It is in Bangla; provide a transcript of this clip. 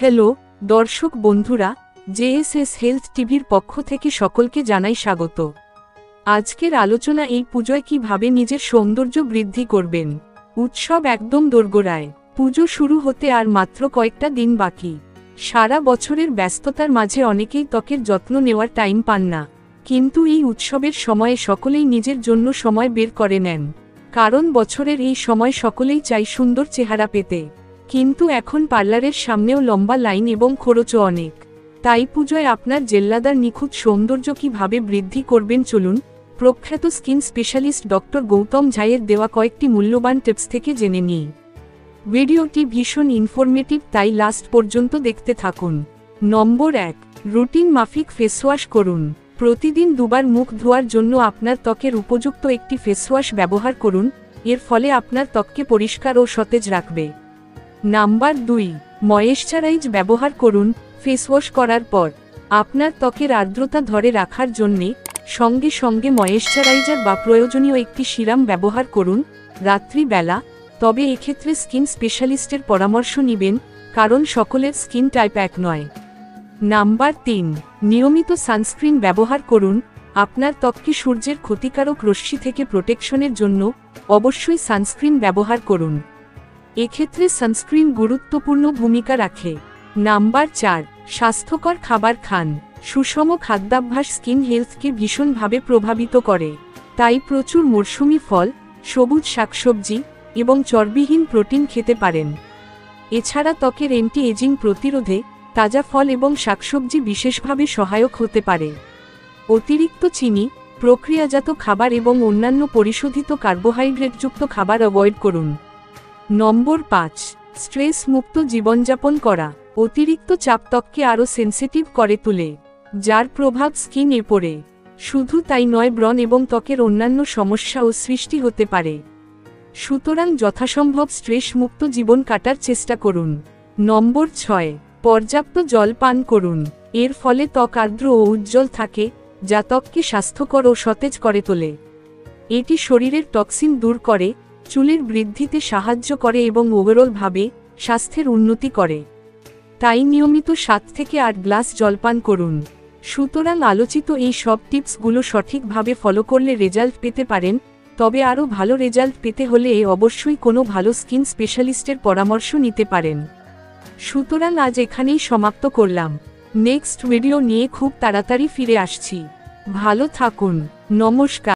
হ্যালো দর্শক বন্ধুরা, জেএসএস হেলথ টিভির পক্ষ থেকে সকলকে জানাই স্বাগত। আজকের আলোচনা এই পুজোয় কিভাবে নিজের সৌন্দর্য বৃদ্ধি করবেন। উৎসব একদম দোরগোড়ায়, পুজো শুরু হতে আর মাত্র কয়েকটা দিন বাকি। সারা বছরের ব্যস্ততার মাঝে অনেকেই ত্বকের যত্ন নেওয়ার টাইম পান না, কিন্তু এই উৎসবের সময়ে সকলেই নিজের জন্য সময় বের করে নেন। কারণ বছরের এই সময় সকলেই চাই সুন্দর চেহারা পেতে, কিন্তু এখন পার্লারের সামনেও লম্বা লাইন এবং খরচও অনেক। তাই পুজোয় আপনার জেল্লাদার নিখুঁত সৌন্দর্য কিভাবে বৃদ্ধি করবেন, চলুন প্রখ্যাত স্কিন স্পেশালিস্ট ডক্টর গৌতম ঝায়ের দেওয়া কয়েকটি মূল্যবান টিপস থেকে জেনে নিই। ভিডিওটি ভীষণ ইনফরমেটিভ, তাই লাস্ট পর্যন্ত দেখতে থাকুন। নম্বর 1, রুটিন মাফিক ফেসওয়াশ করুন। প্রতিদিন দুবার মুখ ধোয়ার জন্য আপনার ত্বকের উপযুক্ত একটি ফেসওয়াশ ব্যবহার করুন, এর ফলে আপনার ত্বককে পরিষ্কার ও সতেজ রাখবে। নাম্বার 2, ময়েশ্চারাইজ ব্যবহার করুন। ফেসওয়াশ করার পর আপনার ত্বকের আর্দ্রতা ধরে রাখার জন্যে সঙ্গে সঙ্গে ময়েশ্চারাইজার বা প্রয়োজনীয় একটি সিরাম ব্যবহার করুন রাত্রিবেলা। তবে এক্ষেত্রে স্কিন স্পেশালিস্টের পরামর্শ নেবেন, কারণ সকলের স্কিন টাইপ এক নয়। নাম্বার 3, নিয়মিত সানস্ক্রিন ব্যবহার করুন। আপনার ত্বককে সূর্যের ক্ষতিকারক রশ্মি থেকে প্রোটেকশনের জন্য অবশ্যই সানস্ক্রিন ব্যবহার করুন। এক্ষেত্রে সানস্ক্রিন গুরুত্বপূর্ণ ভূমিকা রাখে। নাম্বার 4, স্বাস্থ্যকর খাবার খান। সুষম খাদ্যাভ্যাস স্কিন হেলথকে ভীষণভাবে প্রভাবিত করে, তাই প্রচুর মরশুমি ফল, সবুজ শাকসবজি এবং চর্বিহীন প্রোটিন খেতে পারেন। এছাড়া ত্বকের অ্যান্টি এজিং প্রতিরোধে তাজা ফল এবং শাকসবজি বিশেষভাবে সহায়ক হতে পারে। অতিরিক্ত চিনি, প্রক্রিয়াজাত খাবার এবং অন্যান্য পরিশোধিত কার্বোহাইড্রেটযুক্ত খাবার অ্যাভয়েড করুন। নম্বর 5, স্ট্রেস মুক্ত জীবনযাপন করা। অতিরিক্ত চাপ ত্বককে আরও সেন্সিটিভ করে তোলে, যার প্রভাব স্কিনে পড়ে। শুধু তাই নয়, ব্রণ এবং ত্বকের অন্যান্য সমস্যাও সৃষ্টি হতে পারে। সুতরাং যথাসম্ভব স্ট্রেস মুক্ত জীবন কাটার চেষ্টা করুন। নম্বর 6, পর্যাপ্ত জল পান করুন। এর ফলে ত্বক আর্দ্র ও উজ্জ্বল থাকে, যা ত্বককে স্বাস্থ্যকর ও সতেজ করে তোলে। এটি শরীরের টক্সিন দূর করে, চুলের বৃদ্ধিতে সাহায্য করে এবং ওভারঅলভাবে স্বাস্থ্যের উন্নতি করে। তাই নিয়মিত 7 থেকে 8 গ্লাস জল পান করুন। সুতরাং আলোচিত এই সব টিপসগুলো সঠিকভাবে ফলো করলে রেজাল্ট পেতে পারেন। তবে আরও ভালো রেজাল্ট পেতে হলে অবশ্যই কোনো ভালো স্কিন স্পেশালিস্টের পরামর্শ নিতে পারেন। সুতরাং আজ এখানেই সমাপ্ত করলাম। নেক্সট ভিডিও নিয়ে খুব তাড়াতাড়ি ফিরে আসছি। ভালো থাকুন। নমস্কার।